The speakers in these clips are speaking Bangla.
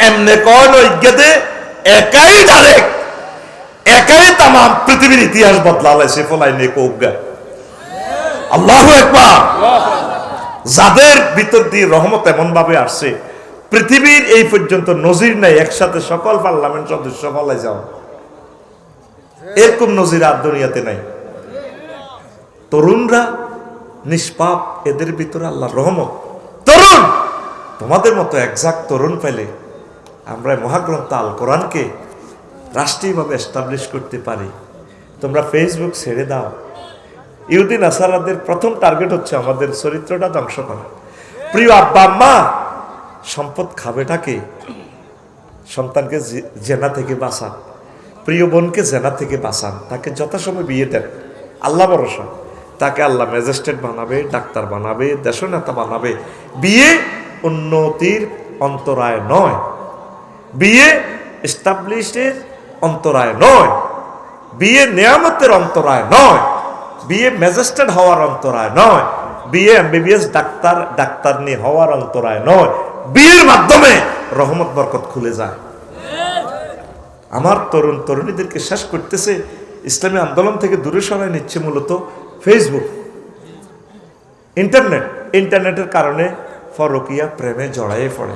এমনে কোন ঐজ্ঞাতে একাই ডাইরেক্ট একাই তাম পৃথিবীর ইতিহাস বদলালাইছে ফলাইনে কোগা। আল্লাহু আকবার। যাদের ভিতর দিয়ে রহমত এমন ভাবে আসছে পৃথিবীর এই পর্যন্ত নজির নাই, একসাথে সকল পার্লামেন্ট সদস্য ফলাই যাও, এরকম নজির আর দুনিয়াতে নাই। তরুণরা নিষ্পাপ, এদের ভিতরে আল্লাহর রহমত। তরুণ, তোমাদের মতো একজাক্ট তরুণ পেলে আমরা মহাগ্রন্থ আল কোরআনকে রাষ্ট্রীয়ভাবে এস্টাবলিশ করতে পারি। তোমরা ফেসবুক ছেড়ে দাও। ইহুদি নাসারাদের প্রথম টার্গেট হচ্ছে আমাদের চরিত্রটা ধ্বংস করা। প্রিয় আব্বা আম্মা, সম্পদ খাবেটাকে, সন্তানকে জেনা থেকে বাঁচান, প্রিয় বোনকে জেনা থেকে বাঁচান, তাকে যথাসময় বিয়ে দেন, আল্লাহ ভরসা। তাকে আল্লাহ ম্যাজিস্ট্রেট বানাবে, ডাক্তার বানাবে, দেশনেতা বানাবে। বিয়ে উন্নতির অন্তরায় নয়, বিয়ে এস্টাবলিশের অন্তরায় নয়, বিয়ে নিয়ামতের অন্তরায় নয়, বিয়ে ম্যাজিস্ট্রেট হওয়ার অন্তরায় নয়, বিয়ে এমবিবিএস ডাক্তারনি হওয়ার অন্তরায় নয়। বিয়ের মাধ্যমে রহমত বরকত খুলে যায়। আমার তরুণ তরুণীদেরকে শেষ করতেছে, ইসলামী আন্দোলন থেকে দূরে সরাই নিচ্ছে মূলত ফেসবুক, ইন্টারনেটের কারণে পরকীয়া প্রেমে জড়াইয়ে পড়ে।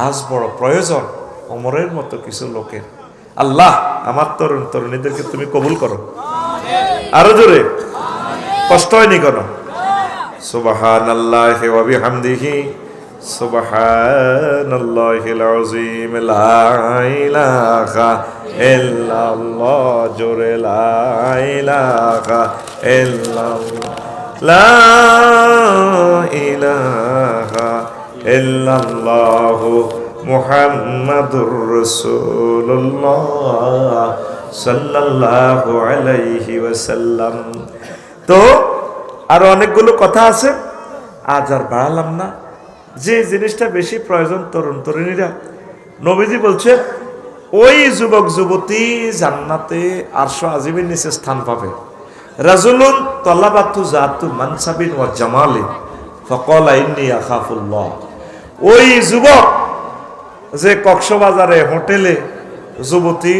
আজ বড় প্রয়োজন ওমরের মতো কিছু লোকের। আল্লাহ আমার তরুণ তরুণীদেরকে তুমি কবুল করো। আরো জোরে, কষ্ট হয়নি কেন? সুবহানাল্লাহি ওয়া বিহামদিহি সুবহানাল্লাহিল আযীম, লা ইলাহা ইল্লাল্লাহ, জোরে লা ইলাহা ইল্লাল্লাহ, লা ইলাহা ইল্লাল্লাহ মুহাম্মাদুর রাসূলুল্লাহ সাল্লাল্লাহু আলাইহি ওয়াসাল্লাম। তো আরো অনেকগুলো কথা আছে, আজ আর বাড়ালাম না। যে জিনিসটা বেশি প্রয়োজন তরুণ তরুণীরা, নবীজি বলছে ওই যুবক যুবতী জান্নাতে আরশ আজিমের নিচে স্থান পাবে। রাজুলুন তলাবাতু জাতু মানসাবিন ওয়া জামালিন ফাকালা ইন্নী আখাফুল্লাহ। ওই যুবক যে কক্সবাজারে হোটেলে যুবতী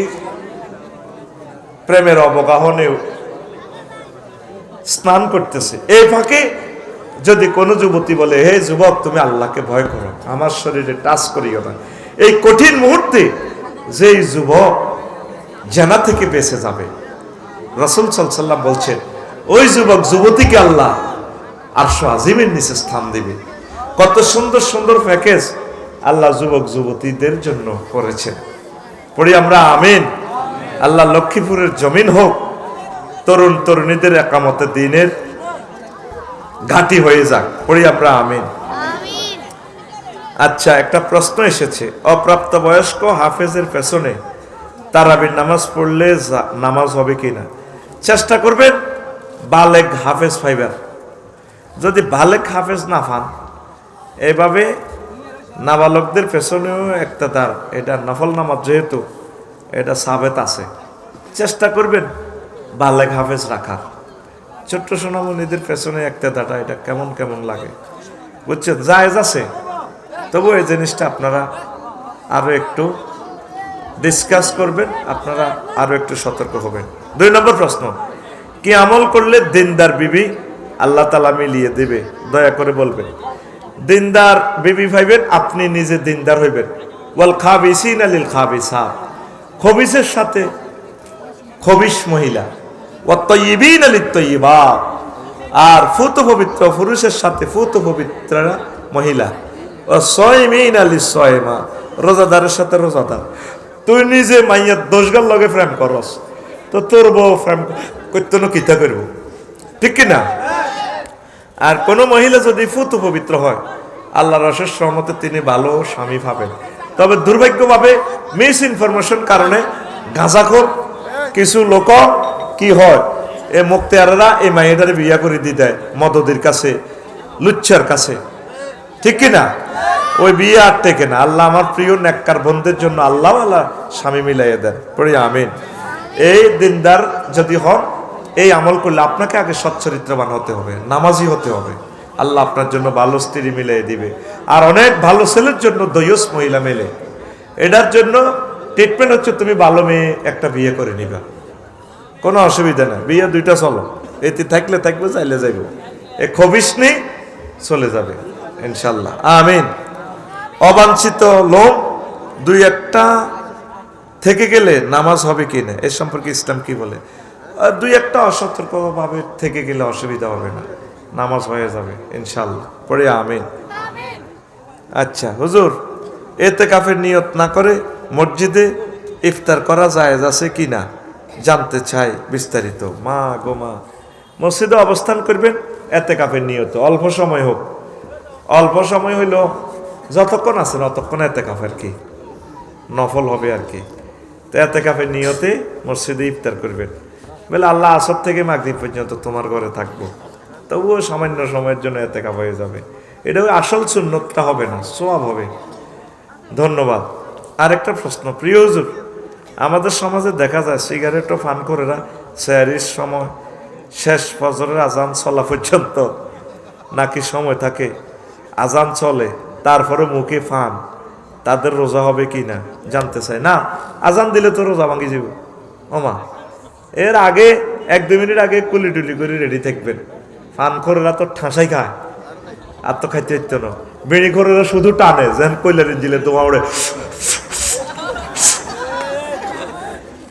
প্রেমের অবগাহনে স্নান করতেছে, এই ফাঁকে যদি কোনো যুবতী বলে, হে যুবক তুমি আল্লাহকে ভয় করো, আমার শরীরে টাচ করিও না, এই কঠিন মুহূর্তে যেই যুবক জেনা থেকে বেঁচে যাবে, রাসূল সাল্লাল্লাহু আলাইহি ওয়াসাল্লাম বলছেন ওই যুবক যুবতীকে আল্লাহ আরশ আজিমের নিচে স্থান দিবে। কত সুন্দর সুন্দর প্যাকেজ আল্লাহ যুবক যুবতীদের জন্য করেছেন। পড়ি আমরা আমিন। আল্লাহ লক্ষ্মীপুরের জমিন হোক তরুণ তরুণীদের একামতে দিনের ঘাঁটি হয়ে যাক। পড়ি আমরা আমিন। আচ্ছা, একটা প্রশ্ন এসেছে, অপ্রাপ্তবয়স্ক হাফেজের পেছনে তারাবির নামাজ পড়লে নামাজ হবে কিনা? চেষ্টা করবেন বালেগ হাফেজ পাইবার। যদি বালেগ হাফেজ না পান, এভাবে নাবালকদের পেছনেও একটা তার, এটা নফল নামাজ যেহেতু এটা সাবেত আছে, চেষ্টা করবেন বালেগ হাফেজ রাখার। ছোট্ট সোনামণিদের পেছনে একটা দাটা, এটা কেমন কেমন লাগে বুঝছেন, জায়েজ আছে। তবু এই জিনিসটা আপনারা আরো একটু ডিসকাস করবেন, আপনারা আরো একটু সতর্ক হবেন। 2 নম্বর প্রশ্ন, কি আমল করলে দিনদার বিবি আল্লাহ তাআলা মিলিয়ে দেবে? দয়া করে বলবেন। দিনদার বিবি পাইবেন, আপনি নিজে দিনদার হইবেন। ওয়াল খাবিসিনা লিল খাবিসাত, খবিসের সাথে খবিস মহিলা, ওয়াত তাইয়িবিনা লিত তাইয়িবাত, আর ফুত পবিত্র পুরুষের সাথে ফুত পবিত্র মহিলা, ওয়াস সাইমিনা লিস সাইমা, রোজাদারের সাথে রোজাদার। তুই নিজে মাইয়ার দোষগার লগে প্রেম করস, তো তোর বউ প্রেম করতে কিতা করব, ঠিক কিনা? আর কোন মহিলা যদি ফুত পবিত্র হয়, আল্লাহর অশেষ রহমতে তিনি ভালো স্বামী পাবেন। তবে দুর্ভাগ্যভাবে মিস ইনফরমেশন কারণে গাঁজাখোর কিছু লোক কি হয়, এ মুক্তিয়ারেরা এই মাইয়াটারে বিয়া করে দিয়ে দেয় মদদের কাছে, লুচ্চার কাছে, ঠিক কিনা? ওই বিয়ে আর টেকে না। আল্লাহ আমার প্রিয় নেককার বন্ধুদের জন্য আল্লাহ আল্লাহ স্বামী মিলাইয়া দেন। পড়ি আমিন। এই দিনদার যদি হন, এই আমল করলে আপনাকে আগে সচ্চরিত্রবান হতে হবে, নামাজি হতে হবে। আল্লাহ আপনার জন্য ভালো স্ত্রী মিলিয়ে দিবে। আর অনেক ভালো ছেলের জন্য দয়স মহিলা মেলে। এটার জন্য ট্রিটমেন্ট হচ্ছে তুমি ভালো মেয়ে একটা বিয়ে করে নিবা, কোনো অসুবিধা নাই, বিয়ে দুইটা চলো, এতে থাকলে থাকবে, চাইলে যাইব, এ খবিস নেই, চলে যাবে ইনশাল্লাহ, আমিন। অবাঞ্ছিত লোক দুই একটা থেকে গেলে নামাজ হবে কি না, এর সম্পর্কে ইসলাম কি বলে? দুই একটা অসতর্কভাবে থেকে গেলে অসুবিধা হবে না, নামাজ হয়ে যাবে ইনশাল্লাহ, পড়ে আমিন। আচ্ছা হুজুর, ইতিকাফের নিয়ত না করে মসজিদে ইফতার করা জায়েজ আছে কি না জানতে চাই বিস্তারিত। মা গো মা, মসজিদে অবস্থান করবেন ইতিকাফের নিয়ত, অল্প সময় হোক, অল্প সময় হইল যতক্ষণ আছেন অতক্ষণ ইতিকাফ আর কি, নফল হবে আর কি। তো ইতিকাফের নিয়তে মসজিদে ইফতার করবেন, বলে আল্লাহ আসর থেকে মাগরিব পর্যন্ত তোমার ঘরে থাকবো, তবুও সামান্য সময়ের জন্য ইতিকাফ হয়ে যাবে। এটা আসল সুন্নতটা হবে না, সওয়াব হবে। ধন্যবাদ। আরেকটা প্রশ্ন, প্রিয় হুজুর, আমাদের সমাজে দেখা যায় সিগারেট ও পান করেরা সেহরির সময় শেষ ফজরের আজান চলা পর্যন্ত নাকি সময় থাকে, আজান চলে তারপরে মুখে পান, তাদের রোজা হবে কি না জানতে চাই। না, আজান দিলে তো রোজা ভাঙি যাব ওমা, এর আগে 1-2 মিনিট আগে কুলি টুলি করে রেডি থাকবেন। পান করেরা তো ঠাঁসাই খায়, আর তো খাইতে হইতো না। বিড়ি করেরা শুধু টানে, যেন কইলারের জিলে তোমা ওড়ে,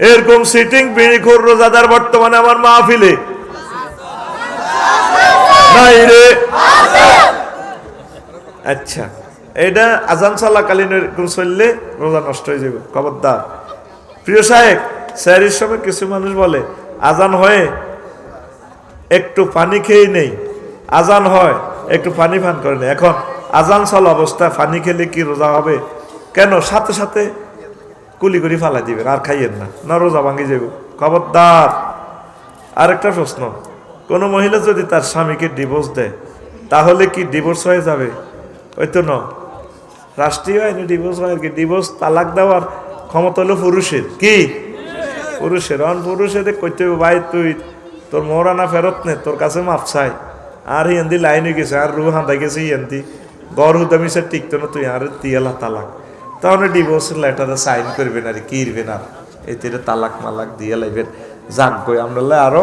এরকম সিটিং বিড়ি খোর রোজাদার বর্তমানে আমার মাহফিলে নাই রে। আচ্ছা, এটা আজান চলাকালীন এরকম চললে রোজা নষ্ট হয়ে যাবে, খবরদার। প্রিয় সাহেব, সেহরির সময় কিছু মানুষ বলে আজান হয়ে একটু পানি খেয়ে নেই, আজান হয় একটু পানি পান করে নেই। এখন আজান চলা অবস্থায় পানি খেলে কি রোজা হবে? কেন? সাথে সাথে কুলি করে ফালাই দিবেন, আর খাইয়েন না, না রোজা ভাঙি যাব, খবরদার। আরেকটা প্রশ্ন, কোনো মহিলা যদি তার স্বামীকে ডিভোর্স দেয় তাহলে কি ডিভোর্স হয়ে যাবে? ওই তো না, রাষ্ট্রীয় আইনে ডিভোর্স হয় আর কি। ডিভোর্স, তালাক দেওয়ার ক্ষমতা হলো পুরুষের, কি পুরুষের। অন পুরুষের কইতে হবে, ভাই তুই তোর মোহরানা ফেরত নে, তোর কাছে মাপ চাই, আর হিন্দি লাইন হয়ে গেছে, আর রু হাঁদাই গেছে হিন্দি গড় হুদামিসে টিকতো না, তুই আর তিয়ালা তালাক, তাহলে ডিভোর্সের লেটারে সাইন করবেন আর কি ইরবেন, আর এতে তালাক মালাক দিয়ে লাইবেন। যাক গই আমরা আরো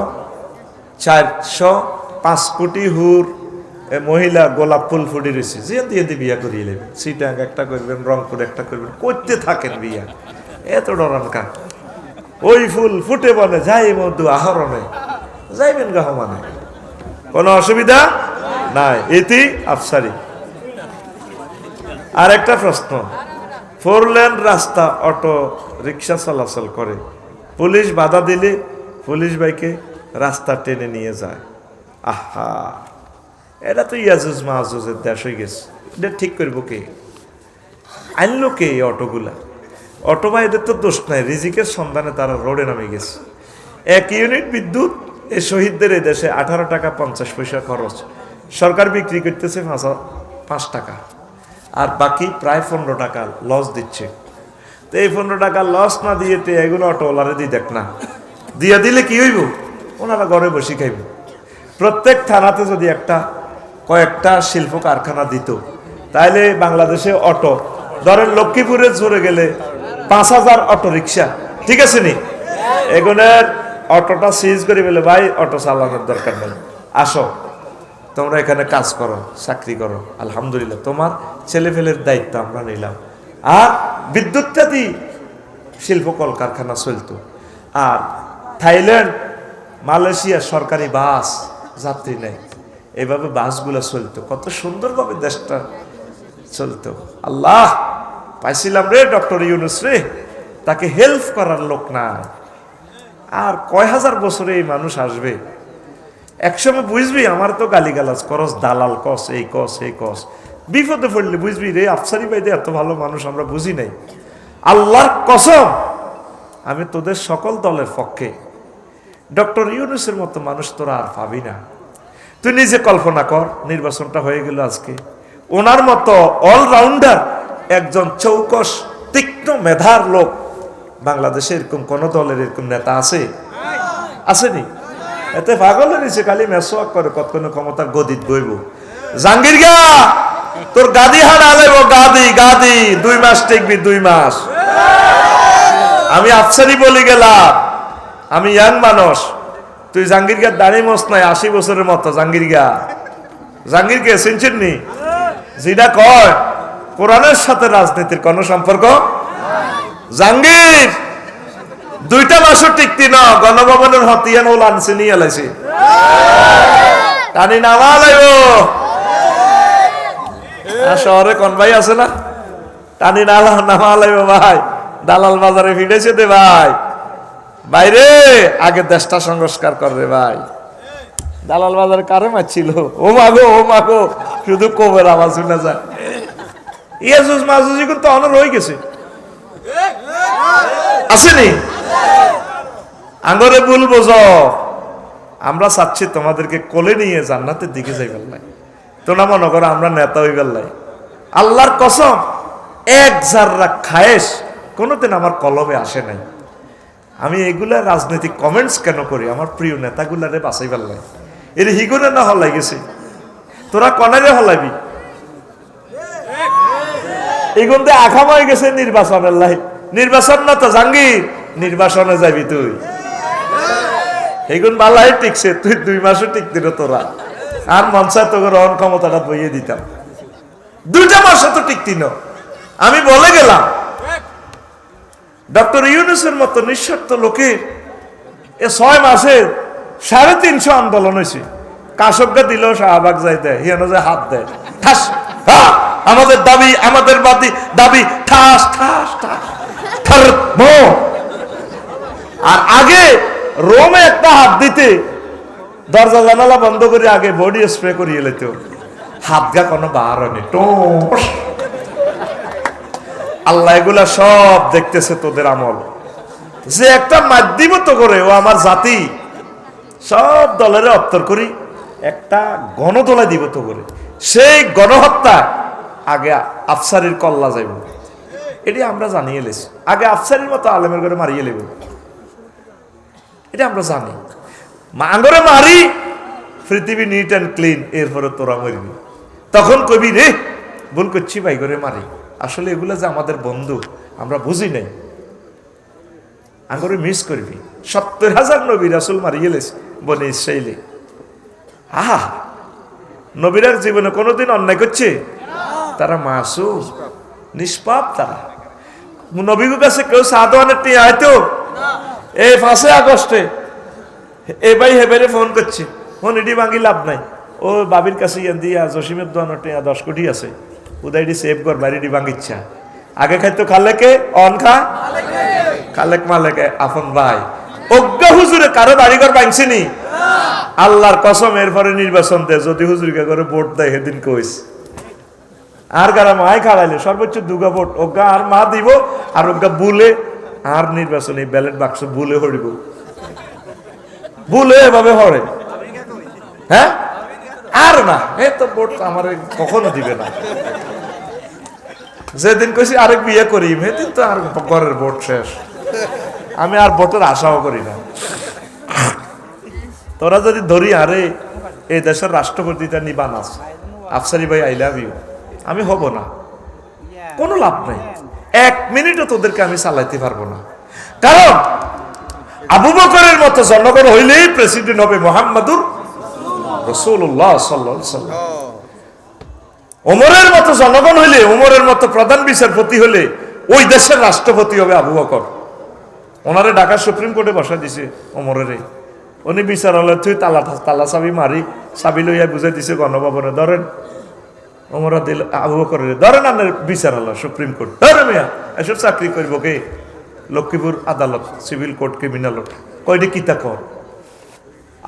405 কোটি হুর মহিলা গোলাপ ফুল ফুটি রয়েছে, যে বিয়া করিয়ে নেবেন। সিটাং একটা করবেন, রংপুর একটা করবেন, করতে থাকেন বিয়া, এত ডরান কা? ওই ফুল ফুটে বলে যাই মধু আহরণে, যাইবেন গাহমানে, কোনো অসুবিধা নাই, এটি আফসারি। আর একটা প্রশ্ন, 4 লেন রাস্তা অটো রিক্সা চলাচল করে, পুলিশ বাধা দিলে পুলিশ বাইকে রাস্তা টেনে নিয়ে যায়। আহা, এটা তো ইয়াজুজ মাহাজুজের দেশ হয়ে গেছে, এটা ঠিক করবো কে? আনলো কে এই অটোগুলা? অটো ভাইদের তো দোষ নাই, রিজিকের সন্ধানে তারা রোডে নামে গেছে। 1 ইউনিট বিদ্যুৎ এই শহীদদের এই দেশে 18 টাকা 50 পয়সা খরচ, সরকার বিক্রি করতেছে 5 টাকা, আর বাকি প্রায় 15 টাকা লস দিচ্ছে। তো এই 15 টাকা লস না দিয়ে এগুলো অটোওয়ালারে দিয়ে দেখ না, দিয়া দিলে কি হইব? ওনারা ঘরে বসে খাইব। প্রত্যেক থানাতে যদি কয়েকটা শিল্প কারখানা দিত, তাইলে বাংলাদেশে অটো, ধরেন লক্ষ্মীপুরে জোরে গেলে 5000 অটো রিক্সা, ঠিক আছে নি? এগুলোর অটোটা সিজ করে বলে, ভাই অটো চালানোর দরকার নেই, আসো তোমরা এখানে কাজ করো, চাকরি করো, আলহামদুলিল্লাহ তোমার ছেলেফেলের দায়িত্ব আমরা নিলাম। আর বিদ্যুৎটা দিয়ে শিল্প কলকারখানা চলতো। আর থাইল্যান্ড, মালয়েশিয়া সরকারি বাস, যাত্রী নেই, এভাবে বাসগুলো চলতো, কত সুন্দরভাবে দেশটা চলতো। আল্লাহ পাইছিলাম রে ডক্টর ইউনুস রে, তাকে হেল্প করার লোক নাই। আর কয় হাজার বছরে এই মানুষ আসবে, একসময় বুঝবি আমার তো গালিগালাজ করস, দালাল কস, এই কস এই কস, বিপদে পড়লে বুঝবি রে আফসারি ভাইদে এত ভালো মানুষ আমরা বুঝি নাই। আল্লাহর কসম, আমি তোদের সকল দলের পক্ষে, ডক্টর ইউনুসের মতো মানুষ তোরা আর পাবি না। তুই নিজে কল্পনা কর, নির্বাচনটা হয়ে গেল আজকে, ওনার মতো অলরাউন্ডার একজন চৌকস তীক্ষ্ণ মেধার লোক বাংলাদেশে এরকম কোন দলের এরকম নেতা আছে? আসেনি? এতে পাগলের নিচে খালি মেসোয়াক করে, কতক্ষণ ক্ষমতার গদিত বইব। জাঙ্গির গা তোর গাদি হারা আলেব, গাদি 2 মাস টিকবি, 2 মাস। আমি আফসারি বলি গেলাম, আমি ইয়াং মানুষ, তুই জাহাঙ্গীরকে দাঁড়িয়ে মস নাই 80 বছরের মতো। জাহাঙ্গীরকে চিনছেন নি? যেটা কয় কোরআনের সাথে রাজনীতির কোন সম্পর্ক। জাহাঙ্গীর 2টা মাসও টিকতি না, গণভবনের হতিয়ান ও লানছে নিয়ে এলাইছে, টানি নামা লাইব। শহরে কোন ভাই আছে না, টানি নামা লাইব ভাই, দালাল বাজারে ফিরেছে দে ভাই। বাইরে আগে দেশটা সংস্কার করে ভাই। দালাল বাজারে কারে মারছিল, ও মাগো শুধু কোবের আওয়াজ শুনে যায়। ইয়াজুজ মাজুজি কিন্তু অনর হয়ে গেছে, আসেনি? আঙ্গরে ভুল বোঝো, আমরা চাচ্ছি তোমাদেরকে কোলে নিয়ে জান্নাতের দিকে যাইবার লাই। তোমরা মনে করো আমরা নেতা হইবার লাই। আল্লাহর কসম, এক জাররা খায়েশ কোনোদিন আমার কলমে আসে নাই। আমি এগুলা রাজনৈতিক কমেন্টস কেন করি? আমার প্রিয় নেতাগুলারে বাঁচাইবার লাই। এর হিগুনে না হলাই গেছে, তোরা কনারে হলাইবি। এগুনতে আখাম হয়ে গেছে নির্বাচনের লাই। নির্বাচন না তো জাহাঙ্গীর, নির্বাচনে যাবি তুই। এগুন বালাই টিকছে, তুই 2 মাসও টিকতি না তোরা। আর মনসা তোকে রহন ক্ষমতাটা বইয়ে দিতাম, 2টা মাসও তো টিকতি না। আমি বলে গেলাম, ডক্টর ইউনূসের মতো নিঃস্বার্থ লোকের 6 মাসে 350 আন্দোলন হয়েছে। কাশবটা দিল শাহবাগ যাইতে, হিয়ানো যায় হাত দেয়, ঠাস আমাদের দাবি, আমাদের দাবি, ঠাস ঠাস ঠাস। আর আগে রোমে একটা হাত দিতে দরজা জানালা বন্ধ করে আগে বডি স্প্রে করিয়ে লেত, হাত গা কোনো বার হয়নি। টোস আল্লাহ এগুলা সব দেখতেছে তোদের আমল। যে একটা মাধ্যম তো করে ও আমার জাতি সব দলের অত্তর করি, একটা গণদোলা দিব তো করে। সেই গণহত্যা আগে আফসারির কল্লা যাইব, এটি আমরা জানিয়ে লেছি। আগে আফসারির মতো আলেমের ঘরে মারিয়ে লেব, এটা আমরা জানি। মাঙ্গরে মারি, পৃথিবী নিট অ্যান্ড ক্লিন, এরপরে তোরা মরবি। তখন কবি রে ভুল করছি ভাই করে মারি। আসলে এগুলা যে আমাদের বন্ধু আমরা বুঝি নাই, আঙ্গরে মিস করবি। 70,000 নবী রাসূল মারিয়ে লেছে বনে ইসরাইলে। আহা, নবীরার জীবনে কোনোদিন অন্যায় করছে? তারা মাসুম, নিষ্পাপ। তারা নবীর কাছে কেউ সাধনের টিয়া হয়তো এই 5 আগস্টে এ ভাই হেবারে ফোন করছে, ফোন এটি ভাঙি লাভ নাই। ও বাবির কাছে ইয়ান দিয়া জসিমের দোয়ানোর টিয়া 10 কোটি আছে, উদয়টি সেভ কর, বাড়িটি ভাঙিচ্ছা। আগে খাইতো খালেকে অন খা, খালেক মালেকে আপন ভাই। অজ্ঞ হুজুরে কারো বাড়িঘর ভাঙছিনি? আল্লাহর কসম, এরপরে নির্বাচন দেয় যদি হুজুরকে করে ভোট দেয়, সেদিন কইস আর গারা মায় খাড়াইলে সর্বোচ্চ 2 ভোট অজ্ঞা আর মা দিব, আর অজ্ঞা বুলে আর নির্বাচনী ব্যালট বাক্স বুলে হরিব, বুলে এভাবে হরে। হ্যাঁ, আর না এ তো ভোট আমার কখনো দিবে না। যেদিন কইছি আরেক বিয়ে করি, সেদিন তো আর ঘরের ভোট শেষ। আমি আর ভোটের আশাও করি না। তোরা যদি ধরি আরে এই দেশের রাষ্ট্রপতিটা নিবান আছে, আফসারি ভাই আই লাভ ইউ, আমি হব না, কোনো লাভ নাই। 1 মিনিটও তোদেরকে আমি চালাইতে পারবো না। কারণ আবু বকরের মতো জনগণ হইলেই প্রেসিডেন্ট হবে মুহাম্মাদুর রাসূলুল্লাহ সাল্লাল্লাহু আলাইহি ওয়াসাল্লাম। ওমরের মতো জনগণ হইলে, ওমরের মতো প্রধান বিচারপতি হলে ওই দেশের রাষ্ট্রপতি হবে আবু বকর। ওনারে ঢাকা সুপ্রিম কোর্টে বসা দিছে ওমরের। উনি বিচারালয় তুই তালা চাবি মারি চাবি লইয়া বুঝাই দিছে গণভবনে, ধরেন ওমরা দিল আবু বকরের, ধরেন আপনার বিচারালয় সুপ্রিম কোর্ট, ধরে মিয়া এসব চাকরি করবো কে? লক্ষ্মীপুর আদালত, সিভিল কোর্ট, ক্রিমিনাল কয়টি কিতা কর?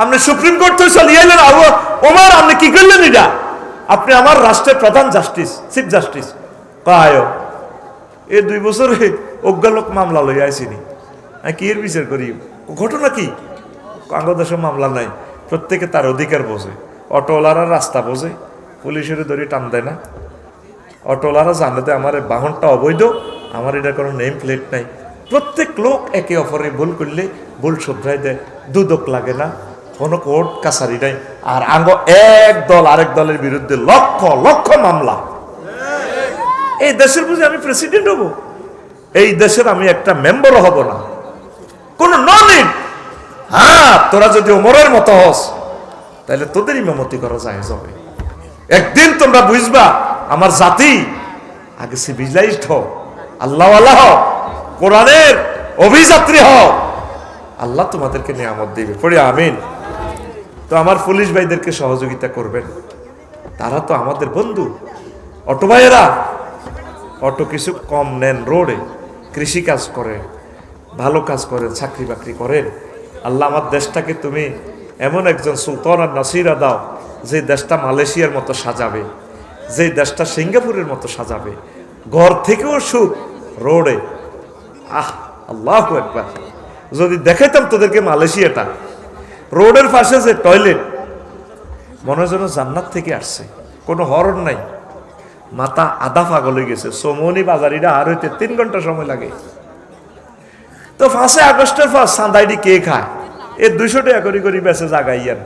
আপনি সুপ্রিম কোর্ট তো চালিয়ে এলেন, আবু ওমর আপনি কি করলেন? এটা আপনি আমার রাষ্ট্রের প্রধান জাস্টিস, চিফ জাস্টিস কায় এই 2 বছরে অজ্ঞালোক মামলা লই আইসিনি, কি এর বিচার করি? ঘটনা কি? বাংলাদেশে মামলা নাই, প্রত্যেকে তার অধিকার বোঝে। অটোওয়ালারা রাস্তা বোঝে, পুলিশের ধরে টান দেয় না। অটোওয়ালারা জানতে আমার বাহনটা অবৈধ, আমার এটা কোনো নেম প্লেট নাই। প্রত্যেক লোক একে অপরে ভুল করলে ভুল শুধরাই দেয়, দুদক লাগে না, কোনো কোর্ট কাছারি নাই। আর আঙ্গ এক দল আরেক দলের বিরুদ্ধে লক্ষ লক্ষ মামলা। এই দেশের বুঝে আমি প্রেসিডেন্ট হব? এই দেশের আমি একটা মেম্বারও হব না, কোনো ননিন। হ্যাঁ, তোরা যদি ওমরের মতো হস তাহলে তোদের ইমামতি করা যায় যাবে। একদিন তোমরা বুঝবা আমার জাতি আগে সিভিলাইজড হও, আল্লাহওয়ালা হও, কোরআনের অভিযাত্রী হও, আল্লাহ তোমাদেরকে নিয়ামত দিবে। পড়ি আমিন। তো আমার পুলিশ ভাইদেরকে সহযোগিতা করবেন, তারা তো আমাদের বন্ধু। অটো ভাইয়েরা অটো কিছু কম নেন, রোডে কৃষি কাজ করেন, ভালো কাজ করেন, চাকরি বাকরি করেন। আল্লাহ আমার দেশটাকে তুমি এমন একজন সুলতান আর নাসিরা দাও, যে দেশটা মালয়েশিয়ার মতো সাজাবে, যে দেশটা সিঙ্গাপুরের মতো সাজাবে, ঘর থেকেও সুখ, রোডে। আল্লাহু আকবার। যদি দেখাইতাম তোদেরকে মালয়েশিয়াটা, রোডের পাশে যে টয়লেট, মনে হয় যেন জান্নাত থেকে আসছে, কোনো হরণ নাই। মাথা আধা পাগল হয়ে গেছে। সোমনি বাজারিটা আর হইতে 3 ঘন্টা সময় লাগে। তো 5 আগস্টের পর সান্দাইডি কে খায়? 200 টাকা করি বেঁচে জাগাইয়ান।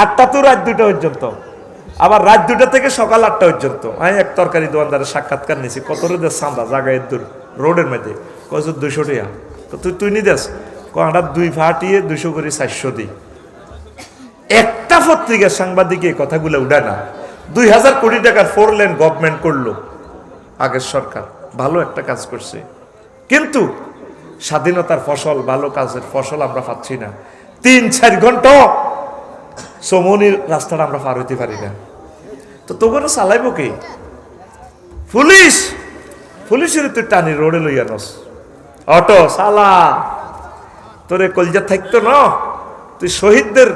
8টা তো রাত 2টা পর্যন্ত, আবার রাত 2টা থেকে সকাল 8টা পর্যন্ত। আমি এক তরকারি দোকানদারের সাক্ষাৎকার নিয়েছি, কত রোদের সান্দা জাগাই দূর রোডের মধ্যে, কয়েছে 200 টাকা। তুই নি দেস কটা 2 ফাটিয়ে 200 করে 400 দিই। একটা পত্রিকার সাংবাদিক এই কথাগুলো উঠায় না। 2000 কোটি টাকার 4 লেন গভর্নমেন্ট করলো আগের সরকার, ভালো একটা কাজ করছে। কিন্তু স্বাধীনতার ফসল, ভালো কাজের ফসল আমরা পাচ্ছি না। 3-4 ঘন্টা সমনির রাস্তাটা আমরা পার হইতে পারি না। তো তোগুলো চালাইব কে? পুলিশ। পুলিশের তুই টানি রোডে লইয়া নস, অটো চালা, তোরে কলজা থাকতো না। তুই শহীদদের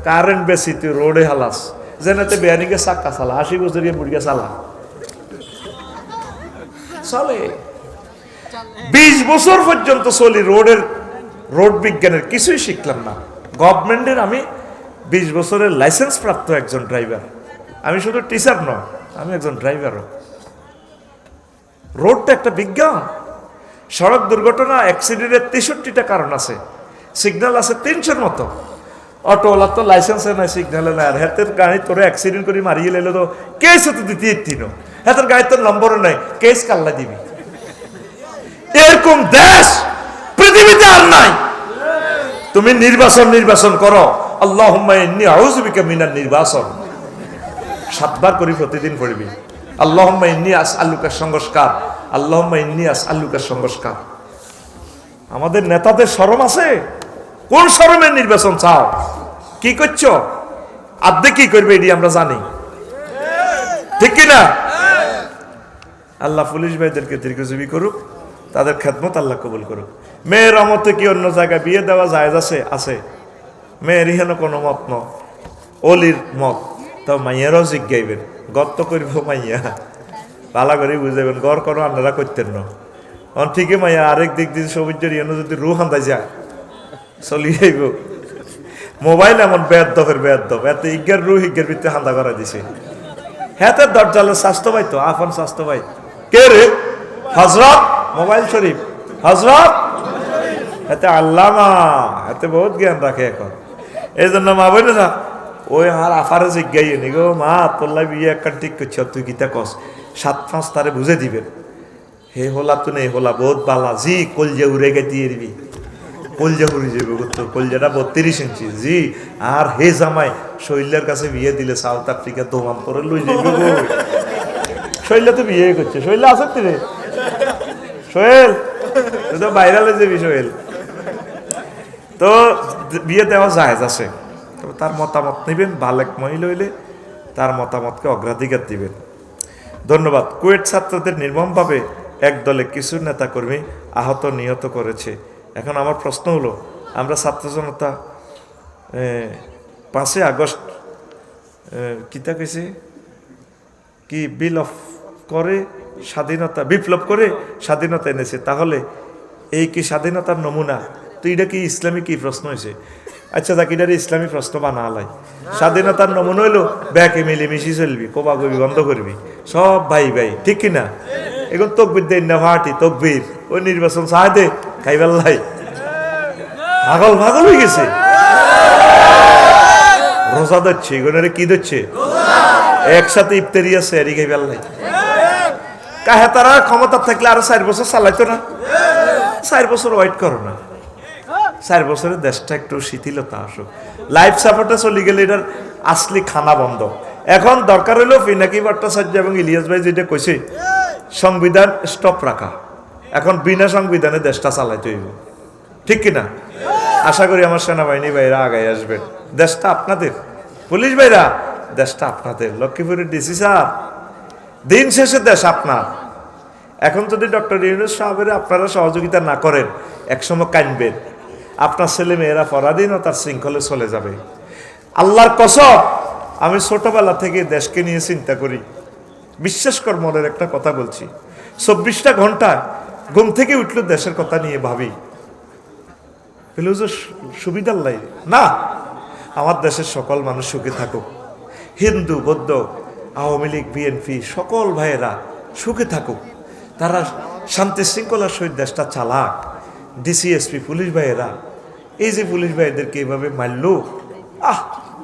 কারেন্ট বেশি, তুই রোডে হালাস, যেনাতে বেয়ানিকে চাক্কা চালা, 80 বছরিয়া বুড়িয়া চালা চলে। 20 বছর পর্যন্ত চলি রোডের, রোড বিজ্ঞানের কিছুই শিখলাম না। গভর্নমেন্টের আমি 20 বছরের লাইসেন্স প্রাপ্ত একজন ড্রাইভার। আমি শুধু টিচার নয়, আমি একজন ড্রাইভারও। রোডটা একটা বিজ্ঞান। সড়ক দুর্ঘটনা, অ্যাক্সিডেন্টের 63টা কারণ আছে, সিগন্যাল আছে 300-র মতো। অটোওয়ালার তো লাইসেন্সে নাই, সিগন্যালে নাই, আর হাতের গাড়ি তোরে অ্যাক্সিডেন্ট করে মারিয়ে লেলো তো কেস হতে দিতে তিনো, হাতের গাড়ি তোর নম্বরও নাই, কেস কাল্লা দিবি। এরকম দেশ পৃথিবীতে আর নাই। তুমি নির্বাচন করো, আল্লাহুম্মা ইন্নী আউযু বিকা মিনান নির্বাচন 7 বার করে প্রতিদিন পড়বি। আল্লাহুম্মা ইন্নী আসআলুকা সংস্কার, আল্লাহুম্মা ইন্নী আসআলুকা সংস্কার। আমাদের নেতাদের শরম আছে? কোন শরমের নির্বাচন চাও? কি করছো? আদে কি করবে এটি আমরা জানি, ঠিক কিনা? আল্লাহ পুলিশ ভাইদেরকে দীর্ঘজীবী করুক, তাদের খেদমত আল্লাহ কবুল করুক। মেয়ের আমতে কি অন্য জায়গায় বিয়ে দেওয়া জায়েজ আছে? মেয়ের ইহেন কোনো মত ন, অলির মত। তো মাইয়ারও জিজ্ঞাইবেন, গর্ত করব মাইয়া, পালা করে বুঝাবেন, গড় করো আপনারা করতেন না। ঠিকই মাইয়া আরেক দিক দিয়ে সবুজের ইয়েন যদি রু হান্দাই যায় চলি যাইব। মোবাইল এমন বেয়াদবের বেয়াদব, এত ইজ্ঞার রু ইজ্ঞার ভিতরে হান্দা করা দিছে। হ্যাঁ, তার দরজালের স্বাস্থ্য ভাই তো আফন স্বাস্থ্য ভাই কে রে? হজরত মোবাইল শরীফ, হজরত এতে আল্লামা, এতে বহুত জ্ঞান রাখে এখন। এই জন্য মা বই না ওই আর আফারে জিজ্ঞাই নি গো, মা তোল্লা বিয়ে একটা ঠিক করছ, তুই গীতা কস 7-5 তারে বুঝে দিবেন। হে হোলা তো নেই হোলা বহুত বালা জি, কলজা উড়ে গে দিয়ে দিবি, কলজা উড়ে যাবে, কলজাটা 32 ইঞ্চি জি। আর হে জামাই শৈলের কাছে বিয়ে দিলে সাউথ আফ্রিকা দোমাম করে লই যাবে গো। শৈলা তো বিয়ে করছে, শৈলা আছে রে সোহেল, তুই তো বাইরে লই যাবি সোহেল। তো বিয়ে দেওয়া জায়েজ আছে, তবে তার মতামত নেবেন। বালেক মহিলা হইলে তার মতামতকে অগ্রাধিকার দিবেন। ধন্যবাদ। কুয়েট ছাত্রদের নির্মমভাবে একদলে কিছু নেতাকর্মী আহত নিহত করেছে। এখন আমার প্রশ্ন হলো, আমরা ছাত্র জনতা 5 আগস্ট কিতা কইছে কি বিপ্লব করে স্বাধীনতা এনেছে, তাহলে এই কি স্বাধীনতার নমুনা? তো এটা কি ইসলামী কি প্রশ্ন হয়েছে? আচ্ছা দেখ, এটার ইসলামী প্রশ্ন বানালাই। স্বাধীনতার নমুনা হইলো ব্যাকে মিলেমিশি চলবি, কোবাকবি বন্ধ করবি, সব ভাই ভাই, ঠিক কিনা? এখন তকবির দেন না ভাটি তকবির, ওই নির্বাচন চায় দে খাইবেল্লাই পাগল হয়ে গেছে। রোজা ধরছে, এগুলো কি ধরছে? একসাথে ইফতারি আছে, এরি খাইবেল্লাই কাহে তারা ক্ষমতা থাকলে আরো 4 বছর চালাইতো না? 4 বছর ওয়েট করো না, 4 বছরের দেশটা একটু শিথিলতা আসুক। লাইফ সাপোর্টে চলে গেলে এটার আসলি খানা বন্ধ। এখন দরকার হইলো পিনাকি ভট্টাচার্য এবং ইলিয়াস ভাই যেটা কইছে, সংবিধান স্টপ রাখা। এখন বিনা সংবিধানে দেশটা চালাইতে হইব, ঠিক কিনা? আশা করি আমার সেনাবাহিনী ভাইরা আগায় আসবেন। দেশটা আপনাদের, পুলিশ ভাইরা দেশটা আপনাদের, লক্ষ্মীপুরের ডিসি স্যার দিন শেষে দেশ আপনার। এখন যদি ডক্টর ইউনূস সাহেবের আপনারা সহযোগিতা না করেন, একসময় কাঁদবেন, আপনার ছেলে মেয়েরা পরাধীনতার শৃঙ্খলে চলে যাবে। আল্লাহর কসম, আমি ছোটবেলা থেকে দেশকে নিয়ে চিন্তা করি। বিশ্বাস কর, মনের একটা কথা বলছি, 24টা ঘন্টা ঘুম থেকে উঠলে দেশের কথা নিয়ে ভাবি। সুবিধার লাই না, আমার দেশের সকল মানুষ সুখে থাকুক, হিন্দু বৌদ্ধ আওয়ামী লীগ বিএনপি সকল ভাইয়েরা সুখে থাকুক, তারা শান্তি শৃঙ্খলার সহিত দেশটা চালাক। ডিসিএসপি পুলিশ ভাইয়েরা, এই যে পুলিশ ভাইদেরকে এইভাবে মারল,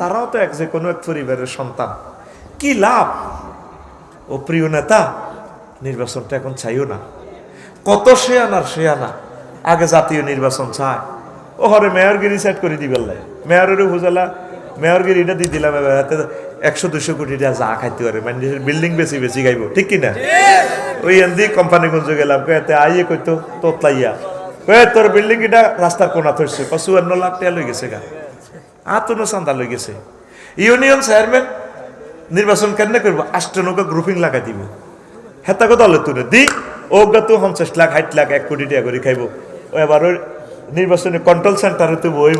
তারাও তো যে কোনো এক পরিবারের সন্তান, কি লাভ? ও প্রিয় নেতা, নির্বাচনটা এখন চাইও না। কত সে আনা আগে জাতীয় নির্বাচন চায়। ও হরে মেয়রগিরি সেট করে দিবেন, মেয়রের হুজালা মেয়রগিরিটা দিয়ে দিলাম, হাতে 100-200 কোটি টাকা যা খাইতে পারে, মানে বিল্ডিং বেশি খাইব, ঠিক কিনা? ওই এনদি কোম্পানিগঞ্জ গেলাম, এতে আইয়ে কইতো তোতলাইয়া, তোর বিল্ডিং এটা রাস্তার কোনা থইছে, 54 লাখ টাকা লই গেছে গা, আতনো চান্দা লই গেছে। ইউনিয়ন চেয়ারম্যান নির্বাচন কেন করবো? 8 নৌকা গ্রুপিং লাগাই দিব, হেতাকে দলে তুলে দি, ও গা তো 50 লাখ 60 লাখ 1 কোটি টাকা করে খাইব। ও এবার ওই নির্বাচনী কন্ট্রোল সেন্টারে তো বই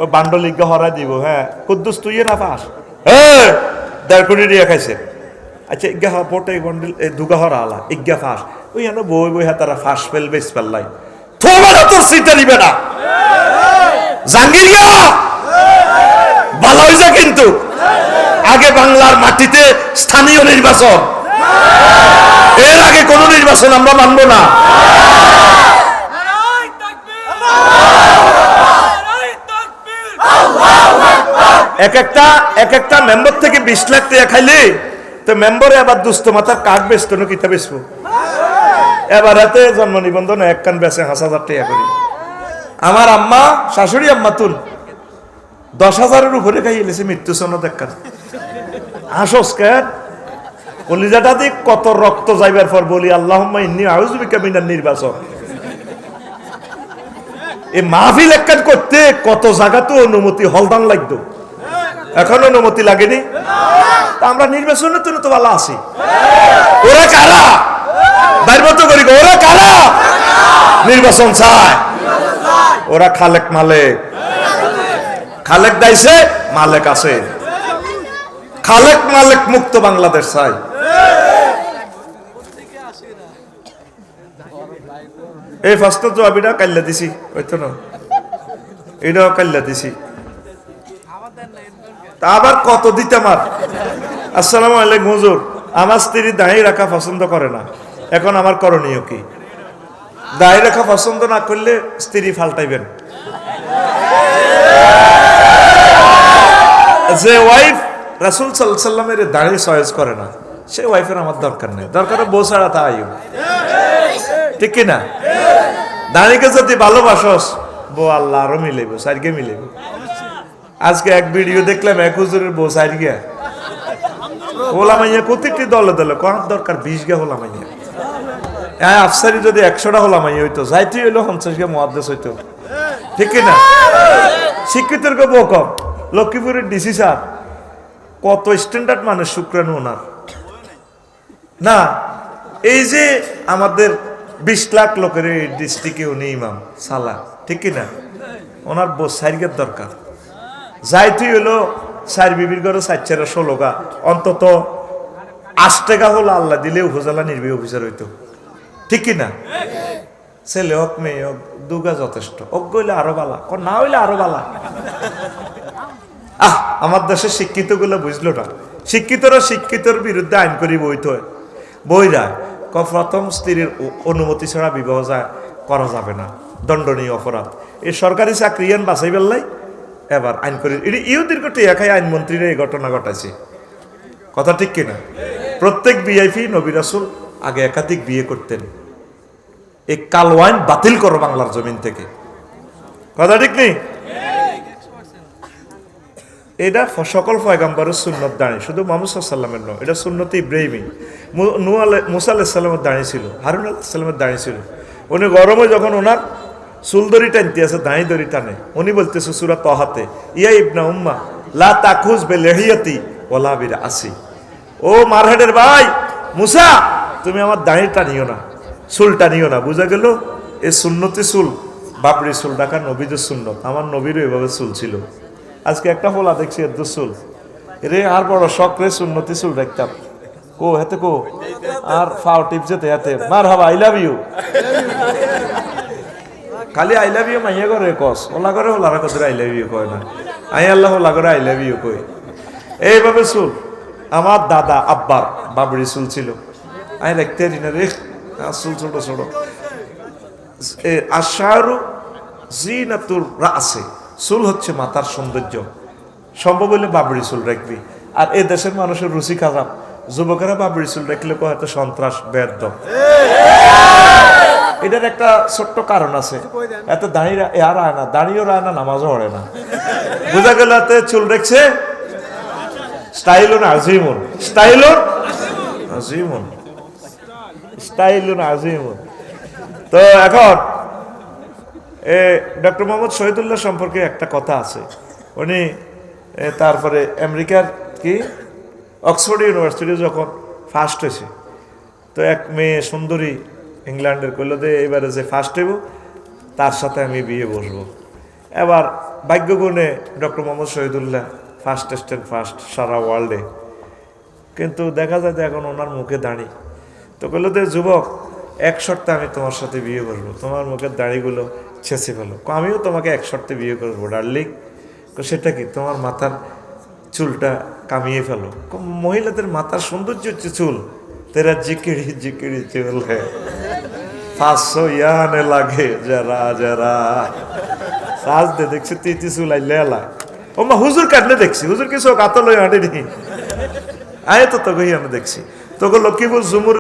ও বান্ডলিজ্ঞা হরাই দিব। হ্যাঁ, কুদ্দুস তুই না পাস, 1.5 কোটি টাকা খাইছে। আচ্ছা, ইজ্ঞা ভোটে বন্ডল দুগা হরা আলা ইজ্ঞা ফাঁস, ওই এনে বই হ্যাঁ তারা ফাঁস বেশ পেল্লাই তোমার তো সিটে নিবে না। জাঙ্গিরিয়া ভালো হয়েছে, কিন্তু আগে বাংলার মাটিতে স্থানীয় নির্বাচন, এর আগে কোন নির্বাচন আমরা মানব না। এক একটা মেম্বার থেকে 20 লাখ টাকা খাইলে তো মেম্বারে আবার দুস্থ মাথার কাঠ বেচতো না, কিতা বেচবো? এবার হাতে জন্ম নিবন্ধন 1 কান বেচে 5,000 টাকা করি। আমার আম্মা, শাশুড়ি আম্মা তুল 10,000-এর উপরে খাইয়েছে মৃত্যু সনদ 1 কান। হাসস কেন? কলিজাটা দিয়ে কত রক্ত যাইবার পর বলি আল্লাহুম্মা ইন্নী আউযু বিকা মিনান নির্বাচন। এই মাহফিল 1 কান করতে কত জায়গা তো অনুমতি হলদান লাগতো, এখন অনুমতি লাগেনি। আমরা নির্বাচনের জন্য তো ভালো আছি। ওরা কারা? বাইরবতো করি, ওরা কারা নির্বাচন চায়? ওরা খালেক মালেক, খালেক দাইছে মালেক আছে, খালেক মালেক মুক্ত বাংলাদেশ চাই। এই ফার্স্টের জবাবিটা কাল্লা দিছি, হইতো না, এটাও কাল্লা দিছি। তা আবার কত দিতে আমার? আসসালামু আলাইকুম হুজুর, আমার স্ত্রী দাঁড়িয়ে রাখা পছন্দ করে না, এখন আমার করণীয় কি? দাঁড়িয়ে রাখা পছন্দ না করলে স্ত্রী ফাল্টাইবেন। যে ওয়াইফ রাসূল সাল্লাল্লাহু আলাইহি সাল্লামের দাঁড়িয়ে চয়েস করে না, সে ওয়াইফের আমার দরকার নেই। দরকার বউ ছাড়া তা আইও, ঠিক কিনা? দাঁড়িয়ে যদি ভালোবাসস, বউ আল্লাহ আরো মিলেব, সাইডকে মিলেব। আজকে এক ভিডিও দেখলাম, 1 হুজুরের বউ সাইড গিয়া হোলা মাইয়া, প্রতিটি দলে দলে কোন দরকার 20 গা হোলা মাইয়া। হ্যাঁ, আফসারি যদি 100টা হোলা মাইয়া হইতো, যাইতে হইলো 50 গা মুহাদ্দিস হইতো, ঠিক কিনা? শিক্ষিতের কে বউ কম। লক্ষ্মীপুরের ডিসি স্যার কত স্ট্যান্ডার্ড মানুষ, শুক্রানু ওনার না। এই যে আমাদের 20 লাখ লোকের এই ডিস্ট্রিক্টে উনি ইমাম সালা, ঠিক কিনা? ওনার বউ সাইডের দরকার। যাইতে হইলো 4 বিবির ঘরে 4-16 গা, অন্তত 8 টাকা হলো আল্লাহ দিলে উপজেলা নির্বাহী অফিসার হইতো, ঠিক কিনা? ছেলে হোক মেয়ে হোক, 2 গা যথেষ্ট। অজ্ঞ হইলে আরো বালা, না হইলে আরো বালা। আমার দেশের শিক্ষিত গুলো বুঝলো না। শিক্ষিতরা শিক্ষিতর বিরুদ্ধে আইন করি বইরা প্রথম স্ত্রীর অনুমতি ছাড়া বিবাহ করা যাবে না, দণ্ডনীয় অপরাধ। এই সরকারি চাকরিয়ান বাছাই বেললাই এবার আইন করে, এটি ইহুদির টিয়া খাই আইনমন্ত্রীরা এই ঘটনা ঘটাইছে, কথা ঠিক কিনা? প্রত্যেক ভিআইপি নবী রাসূল আগে একাধিক বিয়ে করতেন। এই কালওয়াইন বাতিল করো বাংলার জমিন থেকে, কথা ঠিক নেই? এটা সকল পয়গম্বরের সুন্নত দাঁড়ি, শুধু মুহাম্মদ সাল্লাল্লাহু আলাইহি ওয়াসাল্লামের নয়, এটা সুন্নতে ইব্রাহিমী। মুসা আলাইহিস সালামের দাঁড়ি ছিল, হারুন আলাইহিস সালামের দাঁড়ি ছিল। উনি গরমে যখন ওনার চুল দড়ি টানতে আছে, দাঁড়ি দড়ি টানে, উনি বলতেছে সূরা তাহাতে, ইয়া ইবনা উম্মা লা তাখুজ বিলিহিয়াতি ওয়ালা বিরাসি, ও মারহাটের ভাই মুসা, তুমি আমার দাঁড়ি টানিও না, চুল টানিও না। বুঝা গেল এই সুন্নতি চুল, বাবরি চুল ডাকা নবীদের সুন্নত। আমার নবীরও এভাবে চুল ছিল। আজকে একটা ফোলা দেখছি এত চুল, রে আর বড় শখ রে সুন্নতি চুল দেখতাম, কো হেতে কো আর ফাও টিপছে তেয়াতে মার হাবা আই লাভ ইউ, খালি আই লাভ ইউ মাইয়া করে কস, ওলা করে ওলারা কত আই লাভ ইউ কয় না, আই আল্লাহ ওলা করে আই লাভ ইউ কই। এইভাবে চুল আমার দাদা আব্বার বাবরি চুল ছিল, আমি দেখতে পারি না রে, চুল ছোট ছোট। আশারু জিনাতুর রাসে, চুল হচ্ছে মাথার সৌন্দর্য, সম্ভব হলে বাবরি চুল রাখবি। আর এই দেশের মানুষের রুচি খারাপ, যুবকেরা বাবরি চুল রাখলে হয়তো সন্ত্রাস বেদ্য। এটার একটা ছোট্ট কারণ আছে, এত দাঁড়িয়ে আর আয় না, দাঁড়িয়েও রায় না, নামাজও পড়ে না। বোঝা গেল এতে চুল রেখছে স্টাইলুন আজিমুন, স্টাইলুন আজিমুন, স্টাইলুন আজিমুন। তো এখন ডক্টর মোহাম্মদ শহীদুল্লাহ সম্পর্কে একটা কথা আছে। উনি তারপরে আমেরিকার কি অক্সফোর্ড ইউনিভার্সিটি যখন ফার্স্ট হয়েছে, তো এক মেয়ে সুন্দরী ইংল্যান্ডের কইল যে এবারে যে ফার্স্ট হইব তার সাথে আমি বিয়ে বসবো। এবার ভাগ্যগুণে doctor Mohammad Shahidullah first stand first সারা ওয়ার্ল্ডে, কিন্তু দেখা যায় যে এখন ওনার মুখে দাঁড়ি। তো কইল যে যুবক, এক শর্তে আমি তোমার সাথে বিয়ে করবো, তোমার মুখের দাড়িগুলো ছেঁচে ফেলো। আমিও তোমাকে এক শর্তে বিয়ে করবো ডার্লিং। সেটা কি? তোমার মাথার চুলটা কামিয়ে ফেলো। মহিলাদের মাথার সৌন্দর্য হচ্ছে চুল, তেরা জিকিড়ি জিকিড়ি চুল হ্যাঁ 500 ইয়ানে লাগে যারা যারা সাজ দে দেখছি তিতি চুল আইলে এলা ও মা হুজুর কাটলে দেখছি, হুজুর কিছু কাতল হাঁটে নি আয় তো তোকে আমি দেখছি তোকে লক্ষ্মীপুর ঝুমুর